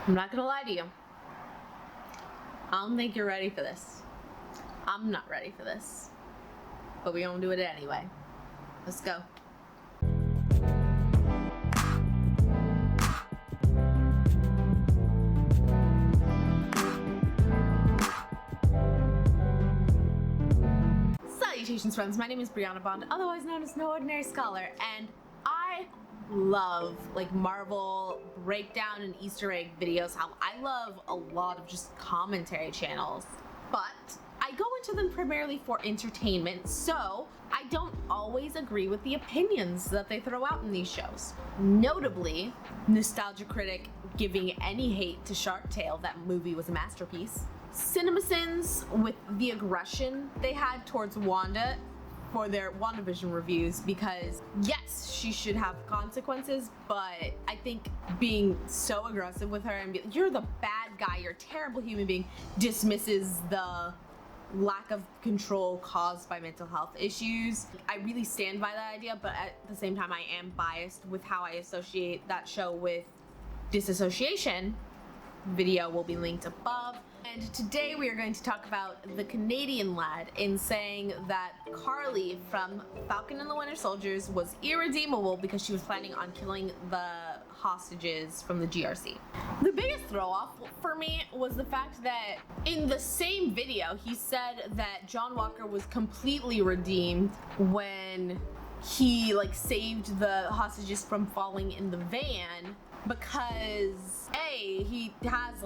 I'm not gonna lie to you. I don't think you're ready for this. I'm not ready for this. But we're gonna do it anyway. Let's go. Salutations, friends. My name is Brianna Bond, otherwise known as No Ordinary Scholar, and I love Marvel breakdown and Easter egg videos. How I love a lot of just commentary channels, but I go into them primarily for entertainment, so I don't always agree with the opinions that they throw out in these shows. Notably, Nostalgia Critic giving any hate to Shark Tale. That movie was a masterpiece. CinemaSins with the aggression they had towards Wanda for their WandaVision reviews, because yes, she should have consequences, but I think being so aggressive with her and you're the bad guy, you're a terrible human being, dismisses the lack of control caused by mental health issues. I really stand by that idea, but at the same time I am biased with how I associate that show with disassociation. Video will be linked above. And today we are going to talk about the Canadian lad in saying that Carly from Falcon and the Winter Soldiers was irredeemable because she was planning on killing the hostages from the GRC. The biggest throw off for me was the fact that in the same video he said that John Walker was completely redeemed when he saved the hostages from falling in the van, because A, he has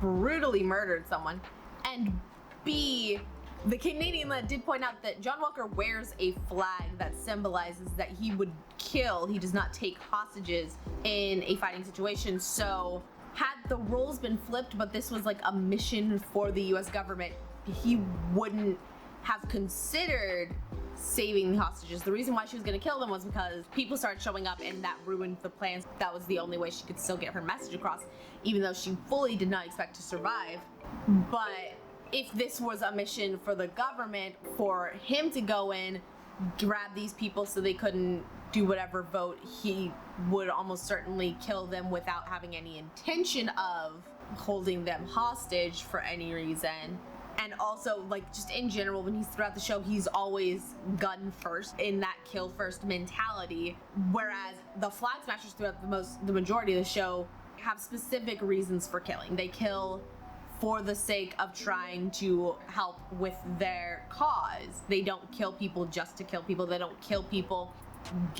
brutally murdered someone, and B, the Canadian lad did point out that John Walker wears a flag that symbolizes that he would kill, he does not take hostages in a fighting situation. So had the roles been flipped, but this was a mission for the US government, he wouldn't have considered saving the hostages. The reason why she was going to kill them was because people started showing up and that ruined the plans. That was the only way she could still get her message across, even though she fully did not expect to survive. But if this was a mission for the government, for him to go in, grab these people so they couldn't do whatever vote, he would almost certainly kill them without having any intention of holding them hostage for any reason. And also, just in general, when he's throughout the show, he's always gun first, in that kill first mentality. Whereas the Flag Smashers throughout the majority of the show have specific reasons for killing. They kill for the sake of trying to help with their cause. They don't kill people just to kill people. They don't kill people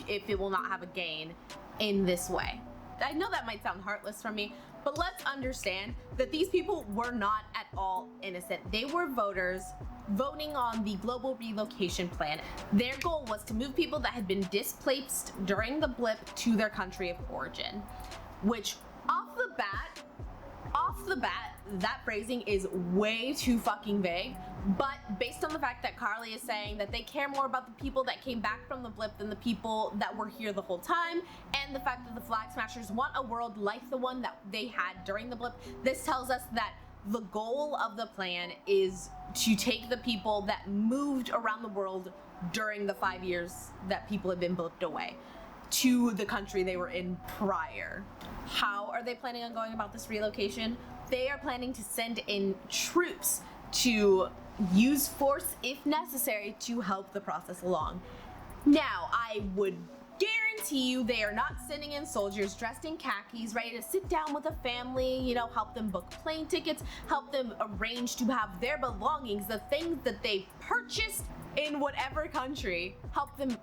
if it will not have a gain in this way. I know that might sound heartless from me, but let's understand that these people were not at all innocent. They were voters voting on the global relocation plan. Their goal was to move people that had been displaced during the blip to their country of origin, which off the bat, that phrasing is way too fucking vague. But based on the fact that Carly is saying that they care more about the people that came back from the blip than the people that were here the whole time, and the fact that the Flag Smashers want a world like the one that they had during the blip, this tells us that the goal of the plan is to take the people that moved around the world during the 5 years that people had been blipped away to the country they were in prior. How are they planning on going about this relocation? They are planning to send in troops to use force if necessary to help the process along. Now, I would guarantee you they are not sending in soldiers dressed in khakis, ready to sit down with a family, help them book plane tickets, help them arrange to have their belongings, the things that they purchased in whatever country, help them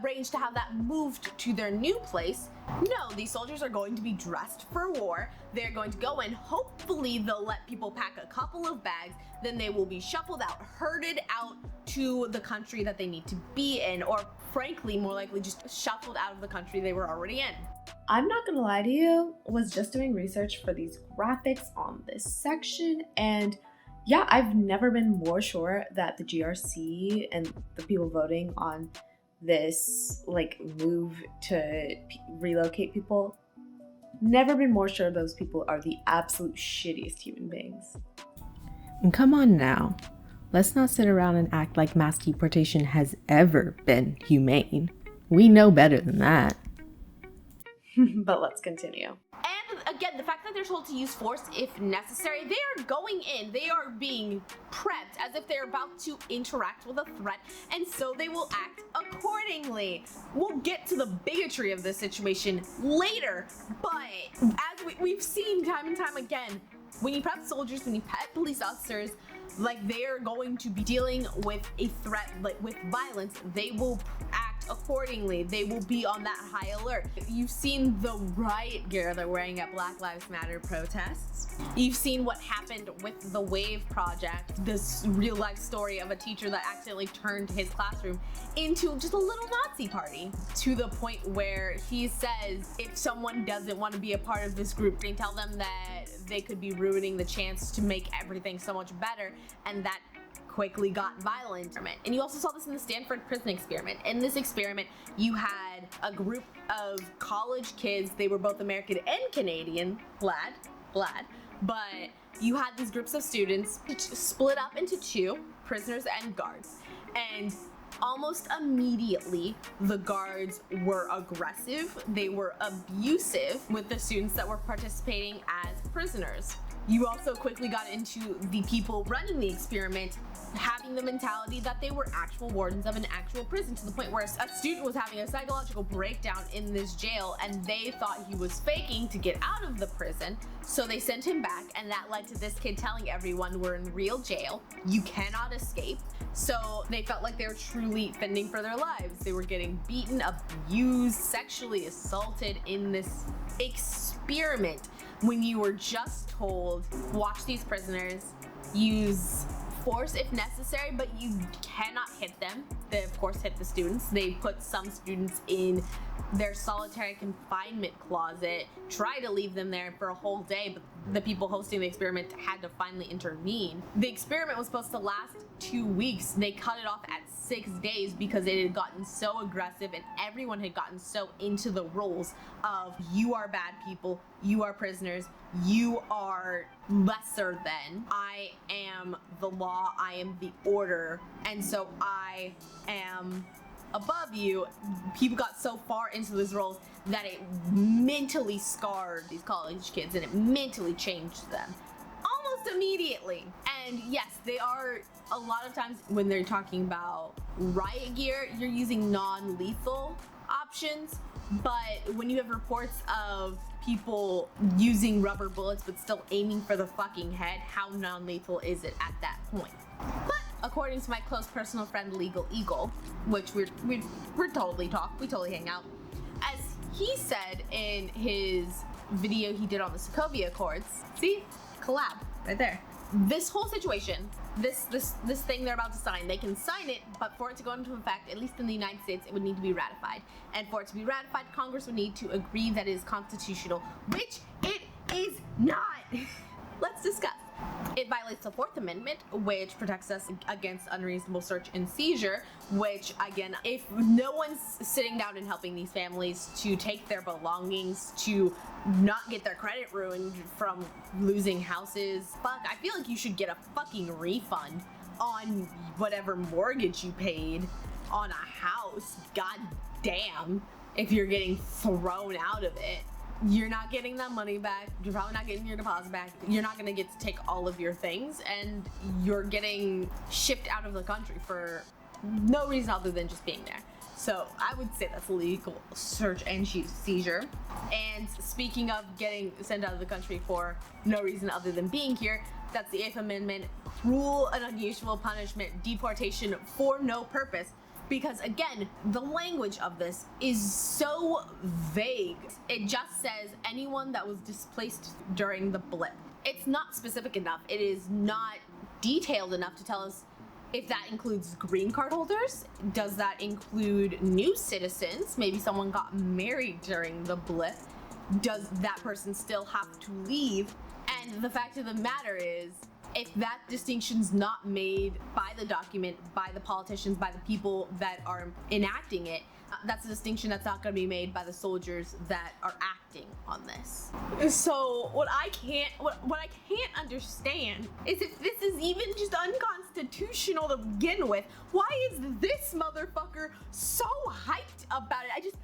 arrange to have that moved to their new place. No, these soldiers are going to be dressed for war. They're going to go in, hopefully they'll let people pack a couple of bags, then they will be shuffled out, herded out to the country that they need to be in, or frankly, more likely just shuffled out of the country they were already in. I'm not gonna lie to you, was just doing research for these graphics on this section, and yeah, I've never been more sure that the GRC and the people voting on this move to relocate people, never been more sure those people are the absolute shittiest human beings. And come on now, let's not sit around and act like mass deportation has ever been humane. We know better than that. But let's continue. And again, the fact that they're told to use force if necessary, they are going in, they are being prepped as if they're about to interact with a threat, and so they will act accordingly. We'll get to the bigotry of this situation later, but as we've seen time and time again, when you prep soldiers, when you prep police officers, like, they are going to be dealing with a threat, like with violence, they will act accordingly. They will be on that high alert. You've seen the riot gear they're wearing at Black Lives Matter protests. You've seen what happened with the Wave Project, this real life story of a teacher that accidentally turned his classroom into just a little Nazi party, to the point where he says if someone doesn't want to be a part of this group, they tell them that they could be ruining the chance to make everything so much better, and that quickly got violent. And you also saw this in the Stanford prison experiment. In this experiment, you had a group of college kids. They were both American and Canadian, glad, but you had these groups of students split up into two, prisoners and guards. And almost immediately, the guards were aggressive, they were abusive with the students that were participating as prisoners. You also quickly got into the people running the experiment having the mentality that they were actual wardens of an actual prison, to the point where a student was having a psychological breakdown in this jail and they thought he was faking to get out of the prison, so they sent him back, and that led to this kid telling everyone, we're in real jail, you cannot escape. So they felt like they were truly fending for their lives. They were getting beaten, abused, sexually assaulted in this experiment, when you were just told, watch these prisoners, use force if necessary, but you cannot hit them. They of course hit the students. They put some students in their solitary confinement closet, try to leave them there for a whole day, but the people hosting the experiment had to finally intervene. The experiment was supposed to last 2 weeks. They cut it off at 6 days because it had gotten so aggressive and everyone had gotten so into the roles of, you are bad people, you are prisoners, you are lesser than, I am the law, I am the order, and so I am above you. People got so far into these roles that it mentally scarred these college kids, and it mentally changed them almost immediately. And yes, they are, a lot of times when they're talking about riot gear, you're using non-lethal options, but when you have reports of people using rubber bullets but still aiming for the fucking head, how non-lethal is it at that point? But according to my close personal friend Legal Eagle, which we're totally talk, we totally hang out, as he said in his video he did on the Sokovia Accords, see, collab right there. This whole situation, this thing they're about to sign, they can sign it, but for it to go into effect, at least in the United States, it would need to be ratified. And for it to be ratified, Congress would need to agree that it is constitutional, which it is not. Let's discuss. It violates the Fourth Amendment, which protects us against unreasonable search and seizure, which, again, if no one's sitting down and helping these families to take their belongings, to not get their credit ruined from losing houses, fuck, I feel like you should get a fucking refund on whatever mortgage you paid on a house. God damn, if you're getting thrown out of it. You're not getting that money back, you're probably not getting your deposit back, you're not gonna get to take all of your things, and you're getting shipped out of the country for no reason other than just being there. So I would say that's illegal search and seizure. And speaking of getting sent out of the country for no reason other than being here, that's the Eighth Amendment, cruel and unusual punishment, deportation for no purpose. Because again, the language of this is so vague. It just says anyone that was displaced during the blip. It's not specific enough. It is not detailed enough to tell us if that includes green card holders. Does that include new citizens? Maybe someone got married during the blip. Does that person still have to leave? And the fact of the matter is, if that distinction's not made by the document, by the politicians, by the people that are enacting it, that's a distinction that's not going to be made by the soldiers that are acting on this. So what I can't understand is, if this is even just unconstitutional to begin with, why is this motherfucker so hyped about it?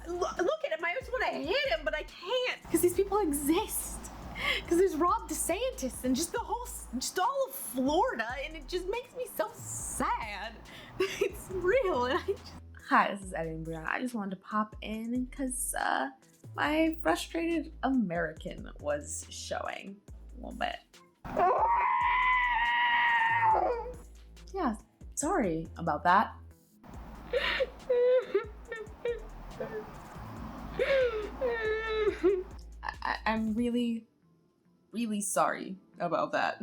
Look at him. I just want to hit him, but I can't. Because these people exist. Because there's Rob DeSantis and just all of Florida, and it just makes me so sad. It's real, and I just... Hi, this is Eddie and Brianna. I just wanted to pop in because my frustrated American was showing a little bit. Yeah, sorry about that. I'm really sorry about that.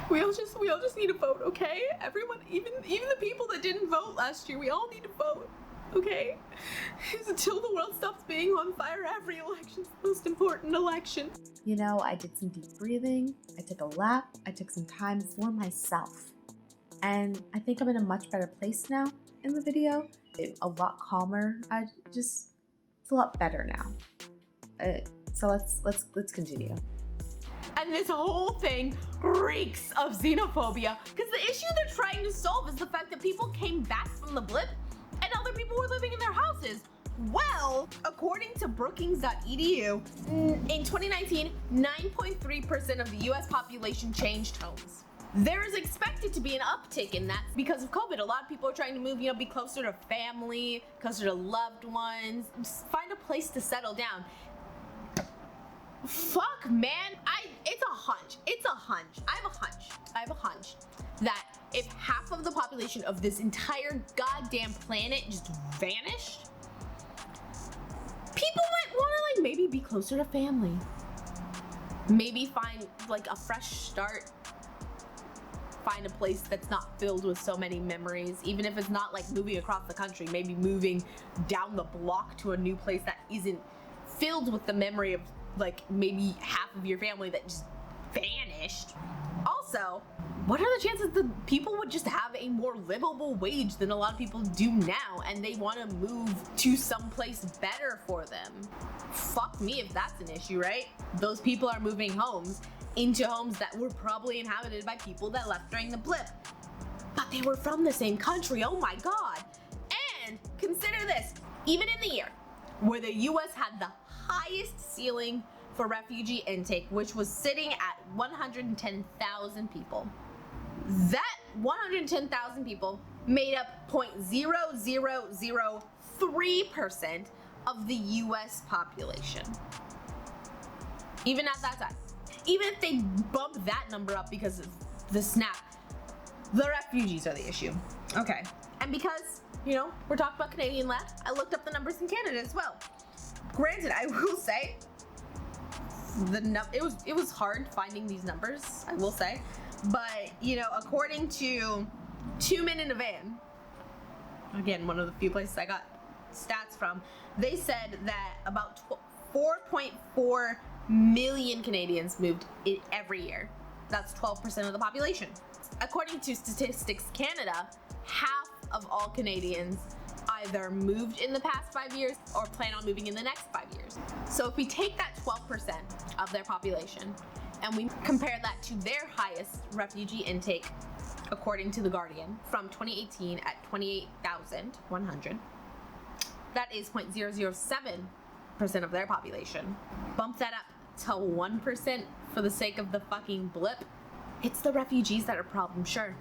We all just need to vote, okay? Everyone, even the people that didn't vote last year, we all need to vote, okay? Until the world stops being on fire, every election's the most important election. You know, I did some deep breathing, I took a lap, I took some time for myself. And I think I'm in a much better place now in the video. A lot calmer. It's a lot better now. So let's continue. And this whole thing reeks of xenophobia because the issue they're trying to solve is the fact that people came back from the blip and other people were living in their houses. Well, according to Brookings.edu, in 2019, 9.3% of the US population changed homes. There is expected to be an uptick in that because of COVID. A lot of people are trying to move, be closer to family, closer to loved ones, just find a place to settle down. Fuck, man. It's a hunch. I have a hunch that if half of the population of this entire goddamn planet just vanished, people might want to maybe be closer to family. Maybe find a fresh start. Find a place that's not filled with so many memories, even if it's not moving across the country, maybe moving down the block to a new place that isn't filled with the memory of maybe half of your family that just vanished. Also, what are the chances that people would just have a more livable wage than a lot of people do now and they want to move to someplace better for them? Fuck me if that's an issue, right? Those people are moving homes into homes that were probably inhabited by people that left during the blip. But they were from the same country, oh my god. And consider this, even in the year where the US had the highest ceiling for refugee intake, which was sitting at 110,000 people. That 110,000 people made up 0.0003% of the US population. Even at that time. Even if they bump that number up because of the snap, the refugees are the issue. Okay. And because, we're talking about Canadian land, I looked up the numbers in Canada as well. Granted, I will say, it was hard finding these numbers, I will say. But, according to 2 Men in a Van, again, one of the few places I got stats from, they said that about 4.4 million Canadians moved every year. That's 12% of the population. According to Statistics Canada, half of all Canadians either moved in the past 5 years or plan on moving in the next 5 years. So if we take that 12% of their population and we compare that to their highest refugee intake, according to The Guardian, from 2018 at 28,100, that is 0.007% of their population. Bump that up to 1% for the sake of the fucking blip. It's the refugees that are a problem, sure.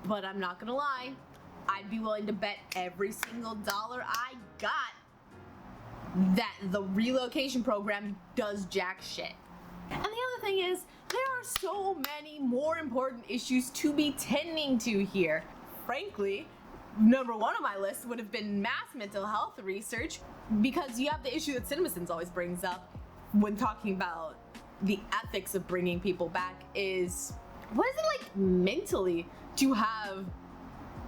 But I'm not gonna lie, I'd be willing to bet every single dollar I got that the relocation program does jack shit. And the other thing is, there are so many more important issues to be tending to here. Frankly, number one on my list would have been mass mental health research, because you have the issue that CinemaSins always brings up when talking about the ethics of bringing people back is, what is it like mentally to have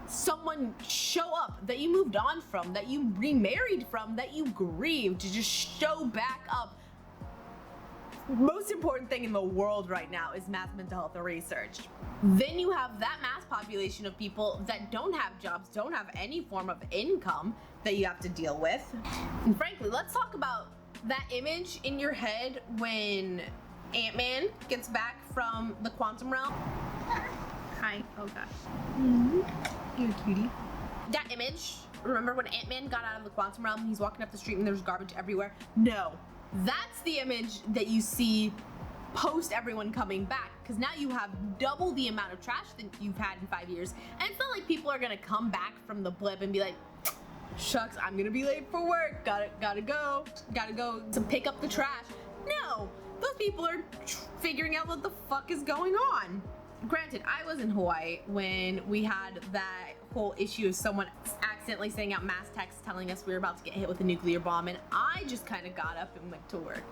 someone show up that you moved on from, that you remarried from, that you grieved, to just show back up? Most important thing in the world right now is mass mental health research. Then you have that mass population of people that don't have jobs, don't have any form of income that you have to deal with. And frankly, let's talk about that image in your head when Ant-Man gets back from the quantum realm. Hi, oh gosh. You're a cutie. That image Remember when Ant-Man got out of the quantum realm, he's walking up the street and there's garbage everywhere? No, that's the image that you see post everyone coming back, because now you have double the amount of trash that you've had in 5 years. And it's not like people are gonna come back from the blip and be like, shucks, I'm gonna be late for work, gotta go to pick up the trash. No, those people are figuring out what the fuck is going on. Granted, I was in Hawaii when we had that whole issue of someone accidentally sending out mass texts telling us we were about to get hit with a nuclear bomb, and I just kind of got up and went to work.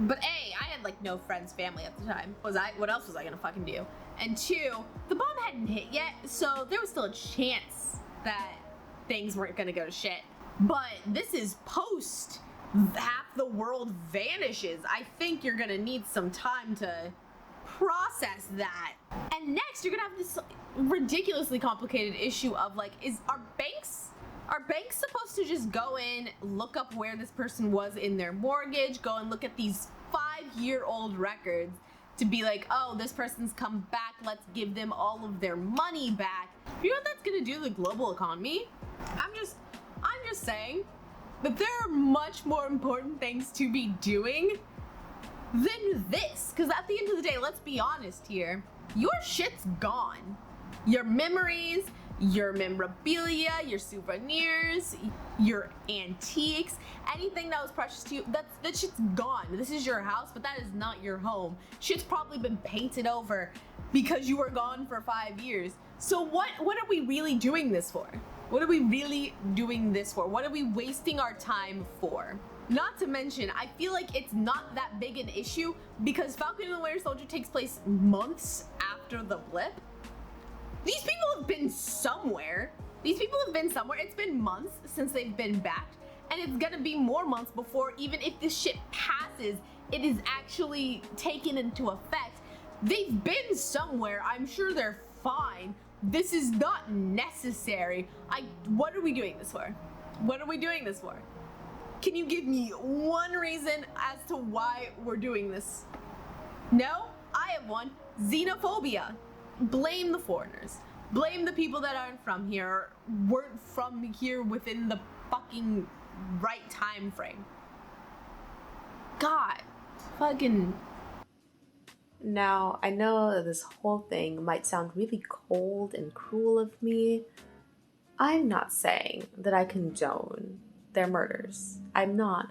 But A, I had like no friends, family at the time. What else was I gonna fucking do? And two, the bomb hadn't hit yet, so there was still a chance that things weren't gonna go to shit. But this is post half the world vanishes. I think you're gonna need some time to process that. And next, you're gonna have this ridiculously complicated issue of like, are banks supposed to just go in, look up where this person was in their mortgage, go and look at these 5-year-old records to be like, oh, this person's come back, let's give them all of their money back? You know what that's gonna do to the global economy? I'm just saying that there are much more important things to be doing than this. Because at the end of the day, let's be honest here, your shit's gone. Your memories, your memorabilia, your souvenirs, your antiques, anything that was precious to you, that shit's gone. This is your house, but that is not your home. Shit's probably been painted over because you were gone for 5 years. So what are we really doing this for? What are we really doing this for? What are we wasting our time for? Not to mention, I feel like it's not that big an issue because Falcon and the Winter Soldier takes place months after the blip. These people have been somewhere. It's been months since they've been back, and it's gonna be more months before, even if this shit passes, it is actually taken into effect. They've been somewhere. I'm sure they're fine. This is not necessary. What are we doing this for? What are we doing this for? Can you give me one reason as to why we're doing this? No? I have one. Xenophobia. Blame the foreigners. Blame the people that aren't from here, or weren't from here within the fucking right time frame. God. Fucking. Now, I know that this whole thing might sound really cold and cruel of me. I'm not saying that I condone their murders. I'm not.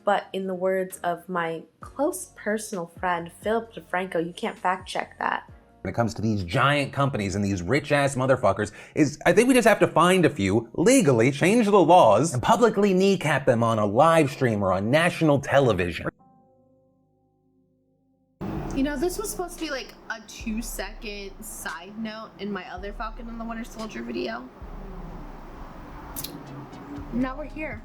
But in the words of my close personal friend, Philip DeFranco, you can't fact check that. When it comes to these giant companies and these rich-ass motherfuckers, I think we just have to find a few, legally change the laws, and publicly kneecap them on a live stream or on national television. You know, this was supposed to be like a 2-second side note in my other Falcon and the Winter Soldier video. Now we're here.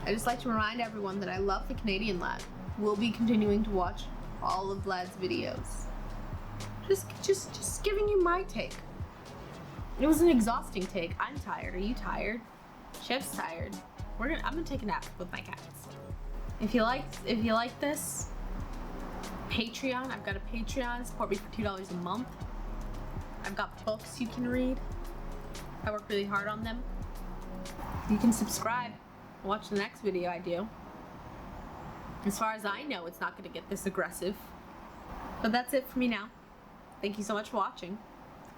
I just like to remind everyone that I love the Canadian lad. We'll be continuing to watch all of Vlad's videos. Just giving you my take. It was an exhausting take. I'm tired. Are you tired? Chef's tired. I'm gonna take a nap with my cats. If you like this, Patreon. I've got a Patreon. Support me for $2 a month. I've got books you can read. I work really hard on them. You can subscribe. Watch the next video I do. As far as I know, it's not going to get this aggressive. But that's it for me now. Thank you so much for watching.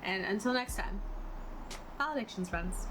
And until next time, valedictions, friends.